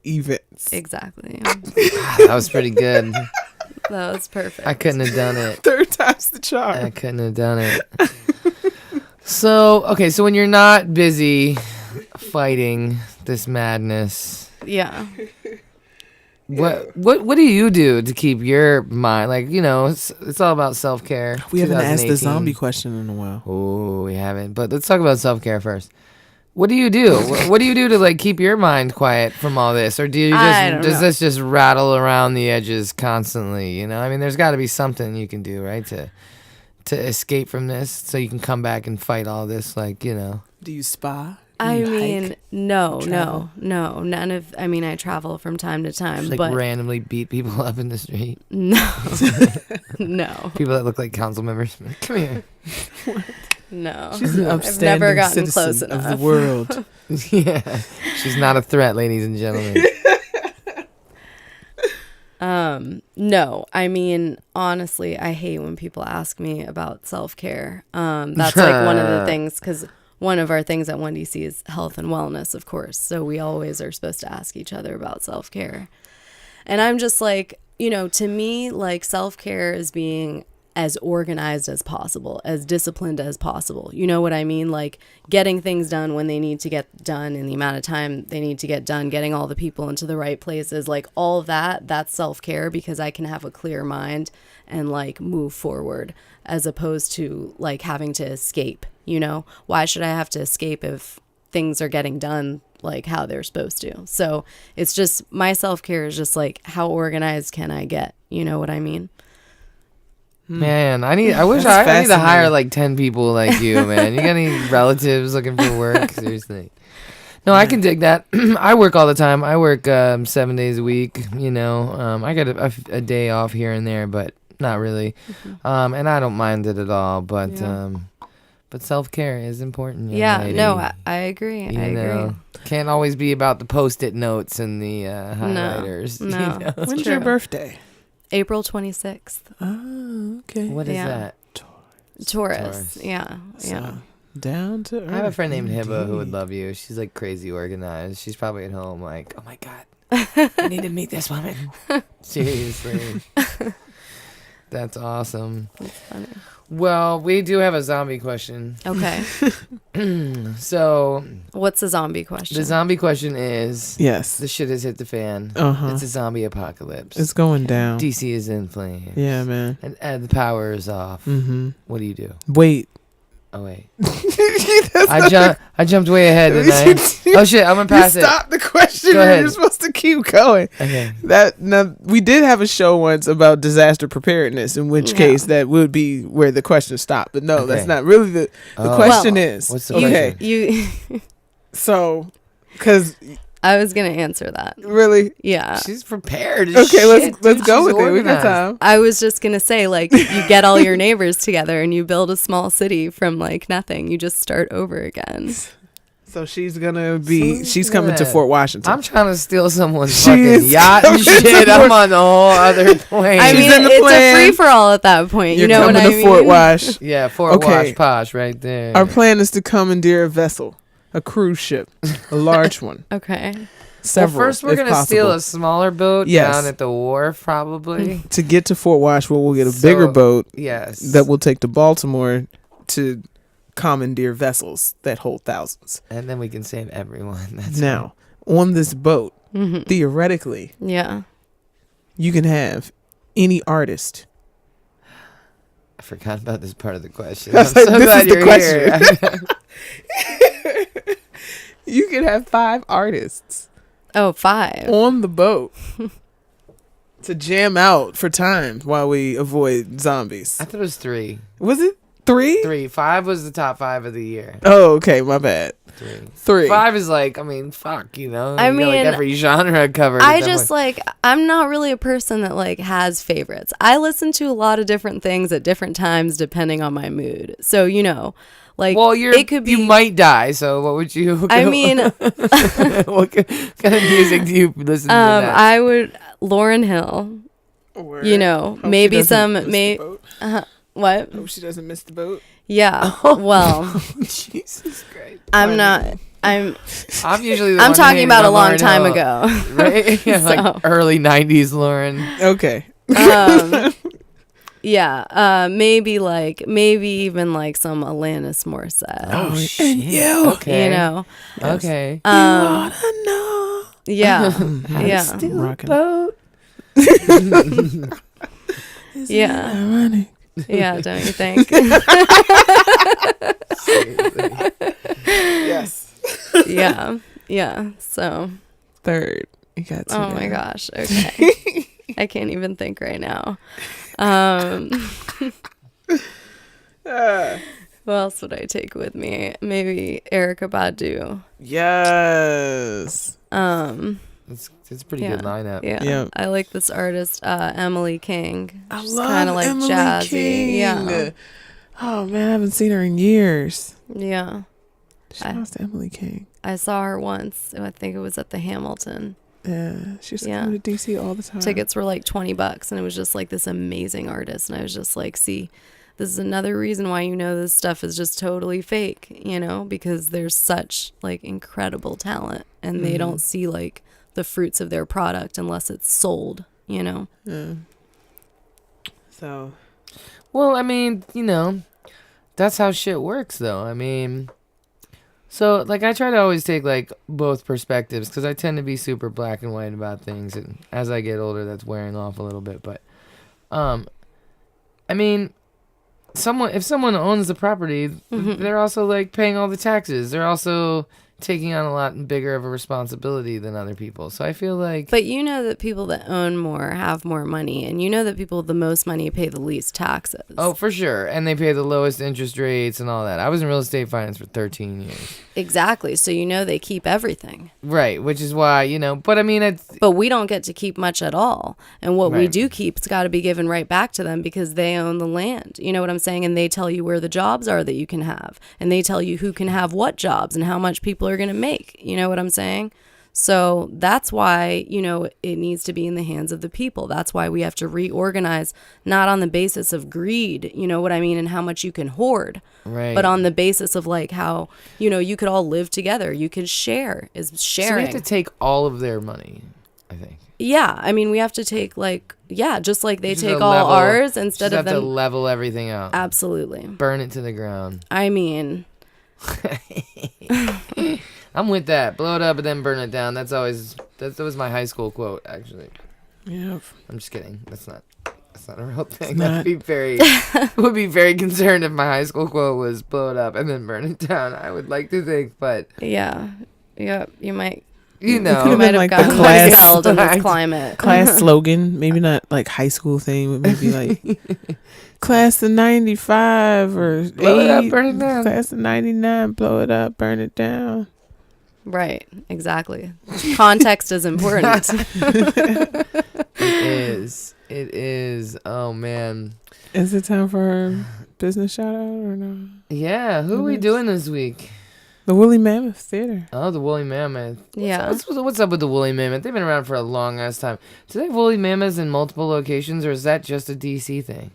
/events. Exactly. That was pretty good. That was perfect. I couldn't have done it. Third time's the charm. I couldn't have done it. So when you're not busy fighting this madness, yeah. What do you do to keep your mind, like, you know, it's all about self-care. We haven't asked the zombie question in a while. Oh, we haven't. But let's talk about self-care first. What do you do? What do you do to like keep your mind quiet from all this, or does this just rattle around the edges constantly? You know, I mean, there's got to be something you can do, right, to escape from this, so you can come back and fight all this. Like, you know, do you spa? I mean, no, none of. I mean, I travel from time to time, just, like, but randomly beat people up in the street. No, no. People that look like council members. Come here. No, she's an upstanding I've never gotten citizen close enough. of the world. Yeah, she's not a threat, ladies and gentlemen. No, I mean, honestly, I hate when people ask me about self-care. That's like one of the things, because one of our things at OneDC is health and wellness, of course. So we always are supposed to ask each other about self-care. And I'm just like, you know, to me, like self-care is being as organized as possible, as disciplined as possible. You know what I mean? Like getting things done when they need to get done in the amount of time they need to get done, getting all the people into the right places, like all of that, that's self-care, because I can have a clear mind and like move forward, as opposed to like having to escape, you know? Why should I have to escape if things are getting done like how they're supposed to? So it's just, my self-care is just like, how organized can I get? You know what I mean? Man, I need to hire like 10 people like you, man. You got any relatives looking for work? Seriously. No, I can dig that. I work all the time. I work 7 days a week, you know. I got a day off here and there, but not really. Mm-hmm. And I don't mind it at all, but self-care is important. Lady. No, I agree. I agree. Can't always be about the Post-it notes and the highlighters. No, you know? When's your birthday? April 26th. Oh, okay. What is Yeah. that? Taurus. Yeah. Yeah. Down to earth. I have a friend named Hibba who would indeed. love you. She's like crazy organized. She's probably at home like, oh my God, I need to meet this woman. Seriously. That's awesome. That's funny. Well, we do have a zombie question. Okay. So What's the zombie question? the zombie question is, Yes. the shit has hit the fan. Uh-huh. It's a zombie apocalypse. It's going down. DC is in flames. Yeah, man. And the power is off. Mm-hmm. What do you do? Wait. Oh, wait. I jumped way ahead, didn't I? Oh, shit. I'm going to pass it. Stop the question. Go ahead. You're supposed to keep going. Okay. Now, we did have a show once about disaster preparedness, in which Yeah. case that would be where the question stopped. But no, Okay. that's not really the Oh. question Well, is. What's the okay. question? You. So, because I was gonna answer that. really, Yeah. She's prepared. as okay, shit, let's dude. go She's with it. We got organized. time. I was just gonna say, like, you get all your neighbors together and you build a small city from like nothing. You just start over again. So she's gonna be. So She's coming to good. Fort Washington. I'm trying to steal someone's She fucking is yacht and coming to shit. I'm Fort- on a whole other plane. I She's mean, in the it's plan. a free for all at that point. You're You know coming what I to mean? Fort Wash. yeah, Fort Okay. Wash Posh right there. Our plan is to commandeer a vessel, a cruise ship, a large one. Okay. Several. Well, first we're if gonna steal possible. a smaller boat Yes. down at the wharf, probably. To get to Fort Wash, we'll get a bigger So- boat Yes. that will take to Baltimore to commandeer vessels that hold thousands. and then we can save everyone. That's Now, on this boat, Hmm. theoretically, Yeah. you can have any artist. I forgot about this part of the question. I I'm was so like, this glad is the you're here. You can have 5 artists Oh, 5. on the boat to jam out for time while we avoid zombies. I thought it was 3. Was it 3? 3. 5 was the top 5 of the year. Oh, okay, my bad. 3. 3. 5 is like, I mean, fuck, you know. I You got, like, mean, every genre covered. I at that just point. I'm not really a person that like has favorites. I listen to a lot of different things at different times depending on my mood. So, you know, like Well, it could be you might die. So, what would you? I mean, what kind of music do you listen to? That? I would Lauryn Hill, you know, Hope maybe she doesn't some miss the boat. what? Hope she doesn't miss the boat. Yeah. Well, Jesus Christ. I'm not I'm usually. The I'm one talking hating about a on long Lauryn time Hill, ago. right? Yeah, So. like early '90s Lauren. Okay. Yeah, maybe even like some Alanis Morissette. Oh shit! and you. Okay. You know. Okay. Wanna know? Yeah. yeah. Still rocking. Boat. Yeah. Ironic. Yeah, don't you think? Yes. Yeah. Yeah. So, 3rd. You got 2. oh my gosh. Okay. I can't even think right now. Who else would I take with me? Maybe Erykah Badu. Yes. It's a pretty Yeah. good lineup. Yeah. Yeah. I like this artist, Emily King. I She's love kinda like Emily jazzy. King. Yeah. Oh man, I haven't seen her in years. Yeah. Shout out to Emily King. I saw her once. I think it was at the Hamilton. Yeah, she used to Yeah. come to DC all the time. Tickets were like $20 and it was just like this amazing artist. And I was just like, see, this is another reason why you know this stuff is just totally fake, you know, because there's such like incredible talent and they don't see like the fruits of their product unless it's sold, you know. Yeah. So Well, I mean, you know, that's how shit works, though. I mean, so like I try to always take like both perspectives because I tend to be super black and white about things, and as I get older, that's wearing off a little bit. But, I mean, if someone owns the property, they're also like paying all the taxes. They're also taking on a lot bigger of a responsibility than other people. So I feel like... But you know that people that own more have more money, and you know that people with the most money pay the least taxes. Oh, for sure. And they pay the lowest interest rates and all that. I was in real estate finance for 13 years. Exactly. So you know they keep everything. Right, which is why, you know, but I mean, it's... But we don't get to keep much at all. And what we Right. do keep, it's got to be given right back to them because they own the land. You know what I'm saying? And they tell you where the jobs are that you can have. And they tell you who can have what jobs and how much people are going to make. You know what I'm saying? So that's why, it needs to be in the hands of the people. That's why we have to reorganize, not on the basis of greed, you know what I mean, and how much you can hoard, right? But on the basis of like how, you could all live together. You could share, is sharing. So we have to take all of their money, I think. Yeah, I mean, we have to take just like they take all ours instead of them. Have to level everything out. Absolutely. Burn it to the ground. I mean... I'm with that. Blow it up and then burn it down. That was my high school quote, actually. Yeah. I'm just kidding. That's not a real thing. I'd be would be very concerned if my high school quote was blow it up and then burn it down. I would like to think, but yeah, you might. You know, you might have gotten expelled in this climate. Class slogan, maybe not like high school thing, but maybe like class of 95 or blow it up, burn it down. Class of 99, blow it up, burn it down. Right, exactly. Context is important. It is. Oh man. Is it time for a business shout out or no? Yeah, who are we doing this week? The Woolly Mammoth Theater. Oh, the Woolly Mammoth. Yeah. What's up with the Woolly Mammoth? They've been around for a long ass time. Do they have Woolly Mammoths in multiple locations, or is that just a DC thing?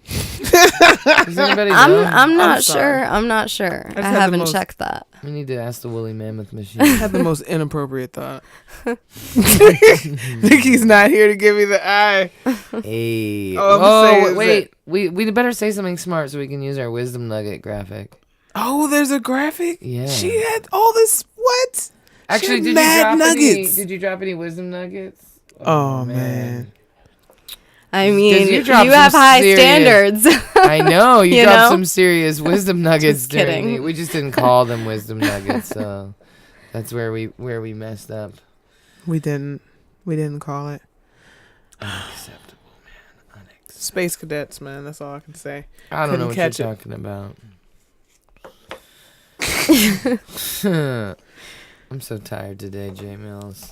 Does anybody know? I'm not sure. I'm not sure. I haven't checked that. We need to ask the Woolly Mammoth machine. I had the most inappropriate thought. Nikki's not here to give me the eye. Hey. Oh, wait. We better say something smart so we can use our wisdom nugget graphic. Oh, there's a graphic? Yeah. She had all this, what? Actually, did you drop any wisdom nuggets? Oh man. I mean, you have high standards. I know. You dropped some serious wisdom nuggets. Just kidding. We just didn't call them wisdom nuggets, so that's where we messed up. We didn't call it. Unacceptable, man. Unacceptable. Space cadets, man. That's all I can say. I don't know what you're talking about. I'm so tired today, J Mills.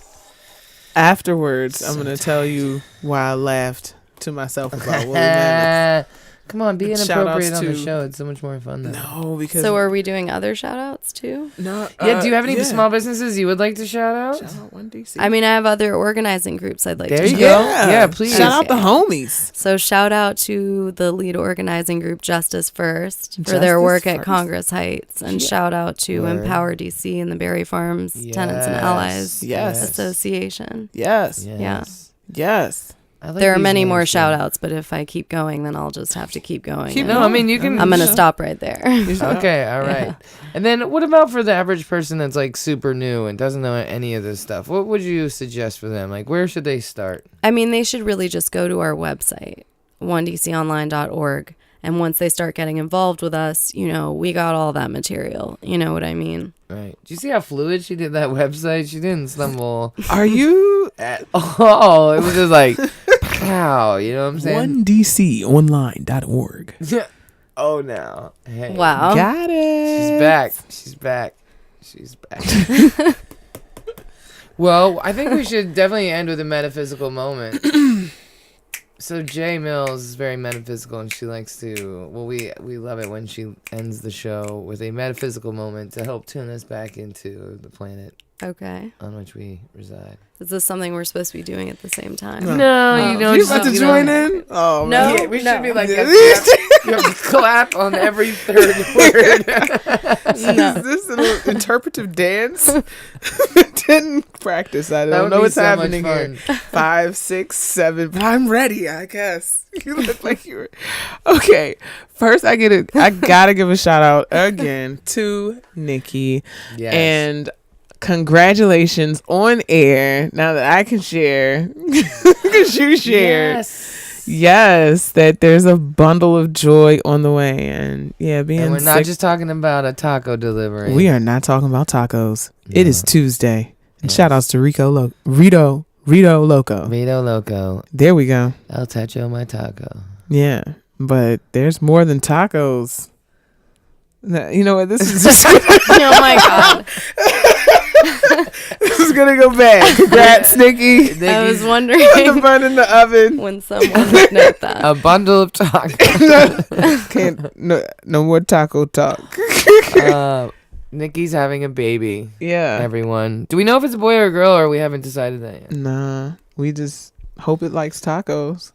Afterwards, I'm going to tell you why I laughed to myself about Woolly Mammoth. Come on, be inappropriate on the show. It's so much more fun. No, because... So are we doing other shout-outs too? No. Yeah, do you have any small businesses you would like to shout out? Shout out OneDC. I mean, I have other organizing groups I'd like to shout out. shout There out. you go. Yeah, please. Shout out the homies. So shout out to the lead organizing group Justice First for their work at Congress Heights. And shout out to Empower DC and the Berry Farms Tenants and Allies Association. Yes. There are many more shout outs, but if I keep going, then I'll just have to keep going. No, I mean, you can. I'm going to stop right there. Okay, all right. Yeah. And then what about for the average person that's like super new and doesn't know any of this stuff? What would you suggest for them? Like, where should they start? I mean, they should really just go to our website, onedconline.org. And once they start getting involved with us, we got all that material. You know what I mean? Right. Do you see how fluid she did that website? She didn't stumble. Are you at all? It was just like, pow. You know what I'm saying? OneDCOnline.org. Oh, no. Hey. Wow. Got it. She's back. Well, I think we should definitely end with a metaphysical moment. So J Mills is very metaphysical, and she likes to. Well, we love it when she ends the show with a metaphysical moment to help tune us back into the planet. Okay. On which we reside. Is this something we're supposed to be doing at the same time? No, you don't. You about to join in? Oh, no, man. Yeah, we should be like, you have to clap on every third word. Is this an interpretive dance? Didn't practice. I don't know what's happening here. 5, 6, 7. But I'm ready, I guess. You look like you were. Okay. First, I gotta give a shout out again to Nikki. Yes. And congratulations on air. Now that I can share, because you shared. Yes, that there's a bundle of joy on the way. And being we're not just talking about a taco delivery. We are not talking about tacos. No. It is Tuesday. And shout outs to Rito Loco. Rito Loco. There we go. El Techo my taco. Yeah, but there's more than tacos. You know what? This is just oh my God. This is gonna go bad. Congrats, Nikki. I was wondering the bun in the oven when someone would note that. A bundle of tacos. No more taco talk. Nikki's having a baby. Yeah. Everyone. Do we know if it's a boy or a girl, or we haven't decided that yet? Nah. We just hope it likes tacos.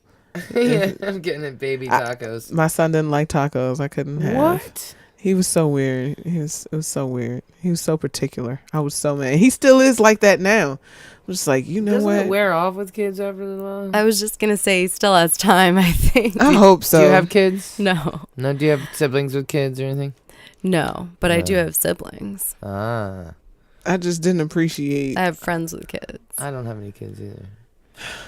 Yeah, I'm getting it baby tacos. My son didn't like tacos. I couldn't have. What? He was so weird. It was so weird. He was so particular. I was so mad. He still is like that now. I'm just like, you know Doesn't what? it wear off with kids after the long? I was just going to say he still has time, I think. I hope so. Do you have kids? No. No, do you have siblings with kids or anything? No, but I do have siblings. Ah. I just didn't appreciate. I have friends with kids. I don't have any kids either.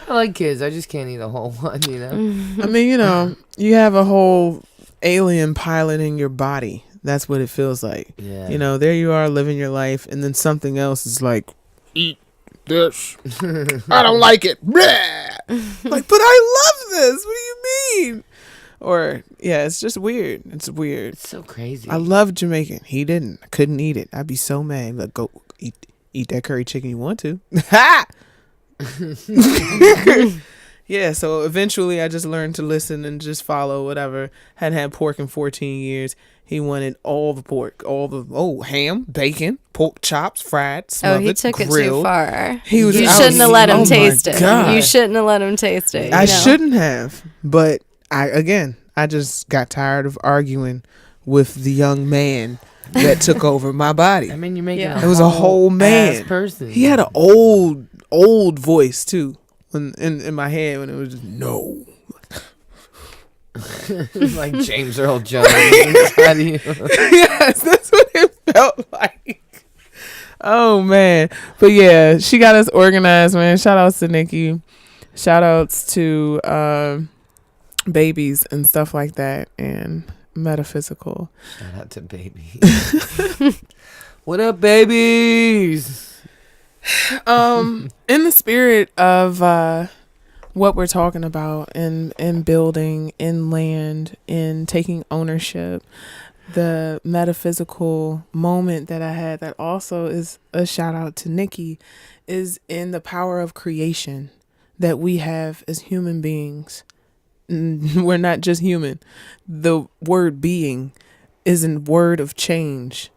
I like kids. I just can't eat a whole one, you know? I mean, you know, you have a whole alien piloting your body. That's what it feels like. Yeah. You know, there you are living your life, and then something else is like, eat this. I don't like it. Like, but I love this. What do you mean? Or, yeah, it's just weird. It's weird. It's so crazy. I love Jamaican. He didn't. I couldn't eat it. I'd be so mad. Like, go eat that curry chicken you want to. Ha! Yeah, so eventually I just learned to listen and just follow whatever. Hadn't had pork in 14 years. He wanted all the pork, all the ham, bacon, pork chops, fried, smothered, he took grilled. it too far. He was. You I shouldn't was- have let him oh taste my it. God. You shouldn't have let him taste it. I shouldn't have, but I just got tired of arguing with the young man that took over my body. I mean, you're making It was a whole man. person. He had an old voice too. When in my head when it was just no. Like James Earl Jones. Inside of you. Yes, that's what it felt like. Oh man. But yeah, she got us organized, man. Shout outs to Nikki. Shout outs to babies and stuff like that, and metaphysical. Shout out to babies. What up, babies? In the spirit of what we're talking about in building, in land, in taking ownership, the metaphysical moment that I had that also is a shout out to Nikki is in the power of creation that we have as human beings. We're not just human. The word being is a word of change.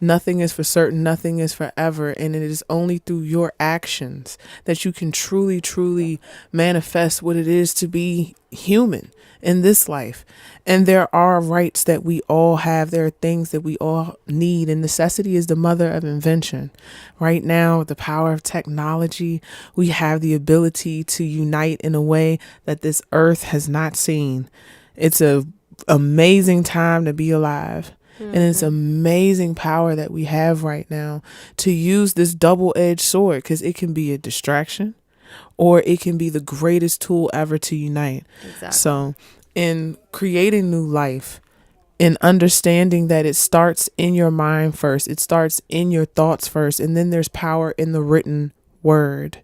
Nothing is for certain, nothing is forever, and it is only through your actions that you can truly, truly manifest what it is to be human in this life. And there are rights that we all have. There are things that we all need, and necessity is the mother of invention. Right now, with the power of technology, we have the ability to unite in a way that this earth has not seen. It's an amazing time to be alive. And it's amazing power that we have right now to use this double-edged sword, because it can be a distraction or it can be the greatest tool ever to unite. Exactly. So in creating new life, in understanding that it starts in your mind first, it starts in your thoughts first, and then there's power in the written word.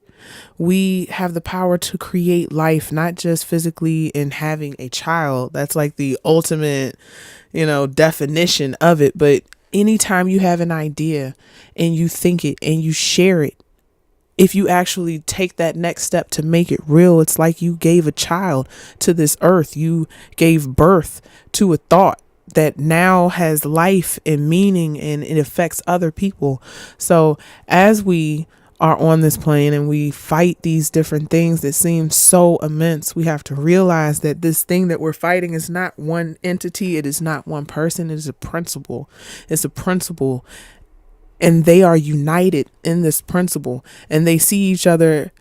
We have the power to create life, not just physically in having a child. That's like the ultimate, definition of it. But anytime you have an idea and you think it and you share it, if you actually take that next step to make it real, it's like you gave a child to this earth. You gave birth to a thought that now has life and meaning, and it affects other people. So as we are on this plane and we fight these different things that seem so immense, we have to realize that this thing that we're fighting is not one entity. It is not one person. It is a principle. It's a principle, and they are united in this principle, and they see each other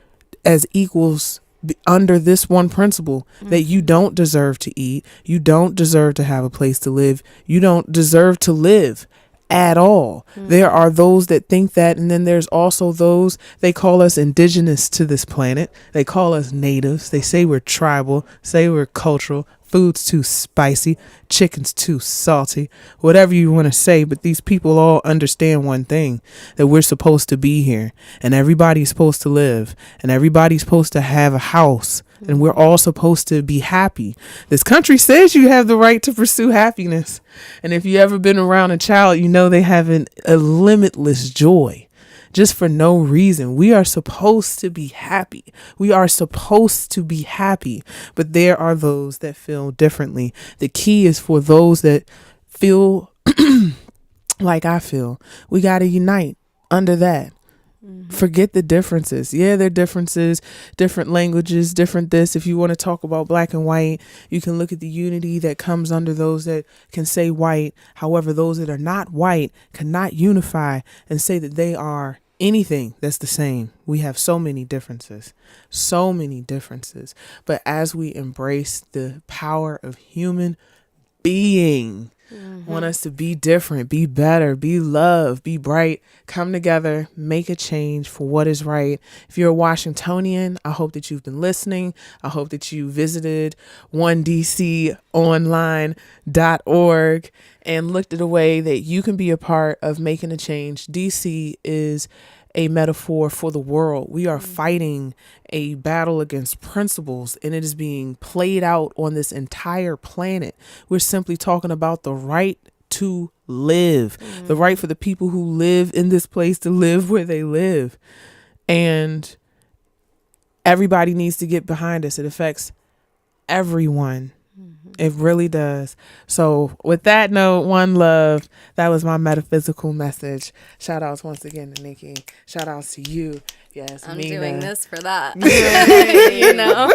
as equals under this one principle, that you don't deserve to eat. You don't deserve to have a place to live. You don't deserve to live at all. There are those that think that, and then there's also those, they call us indigenous to this planet. They call us natives. They say we're tribal, say we're cultural, food's too spicy, chicken's too salty, whatever you want to say. But these people all understand one thing, that we're supposed to be here, and everybody's supposed to live, and everybody's supposed to have a house, and we're all supposed to be happy. This country says you have the right to pursue happiness. And if you ever been around a child, you know they have a limitless joy just for no reason. We are supposed to be happy. We are supposed to be happy. But there are those that feel differently. The key is for those that feel like I feel. We got to unite under that. Forget the differences. Yeah, there are differences, different languages, different this. If you want to talk about black and white, you can look at the unity that comes under those that can say white. However, those that are not white cannot unify and say that they are anything that's the same. We have so many differences. But as we embrace the power of human being, want us to be different, be better, be loved, be bright, come together, make a change for what is right. If you're a Washingtonian, I hope that you've been listening. I hope that you visited OneDConline.org and looked at a way that you can be a part of making a change. DC is a metaphor for the world. We are fighting a battle against principles, and it is being played out on this entire planet. We're simply talking about the right to live, the right for the people who live in this place to live where they live. And everybody needs to get behind us. It affects everyone. It really does. So with that note, one love. That was my metaphysical message. Shout outs once again to Nikki. Shout outs to you. Yes, I'm Mina. doing this for that. You know?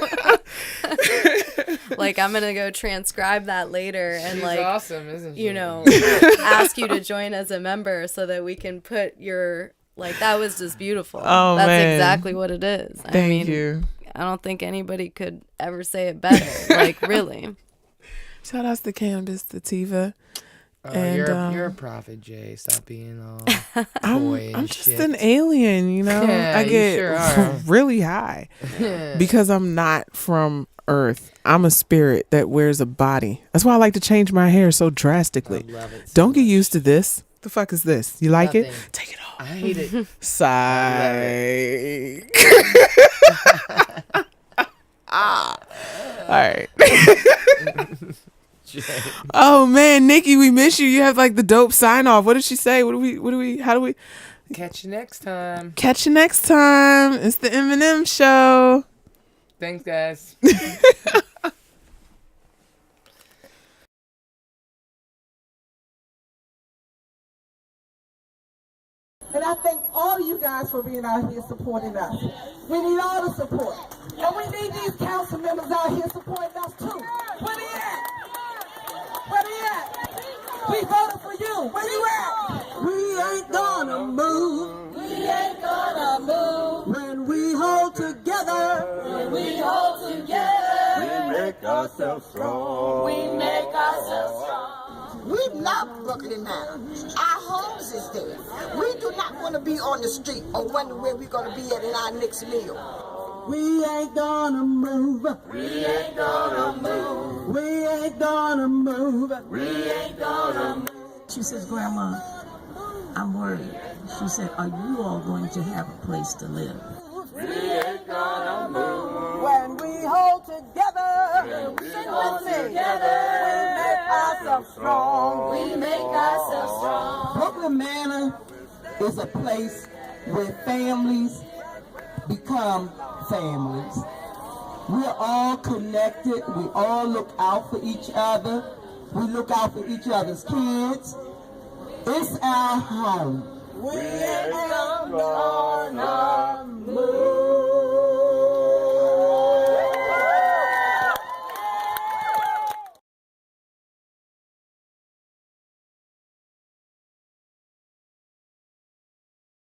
Like, I'm going to go transcribe that later and She's like, awesome, isn't she? you know, ask you to join as a member so that we can put your, like, that was just beautiful. Oh, That's man. exactly what it is. Thank you. I don't think anybody could ever say it better. Like, really. Shout outs to Cannabis Sativa. And you're a prophet, Jay. Stop being all coy and I'm just shit. an alien, you know. Yeah, I you get sure are. really high because I'm not from Earth. I'm a spirit that wears a body. That's why I like to change my hair so drastically. I love it so Don't get much. used to this. The fuck is this? You like it? Nothing. Take it off. I hate it. Psych. All right. Oh man, Nikki, we miss you. You have like the dope sign off. What did she say? How do we Catch you next time. catch you next time? It's the MNM Show. Thanks, guys. And I thank all of you guys for being out here supporting us. We need all the support. And we need these council members out here supporting us too. Where they at? Where they at? We voted for you. Where you at? We ain't gonna move. We ain't gonna move. When we hold together. When we hold together. We make ourselves strong. We make ourselves strong. We love Brooklyn now. Our homes is there. We do not want to be on the street or wonder where we're going to be at in our next meal. We ain't gonna move. We ain't gonna move. We ain't gonna move. We ain't gonna move. She says, Grandma, I'm worried. She said, are you all going to have a place to live? We ain't gonna move. When we hold together, when we hold together, we make ourselves strong. We make ourselves strong. Brooklyn Manor is a place where families become families. We're all connected. We all look out for each other. We look out for each other's kids. It's our home. We ain't gonna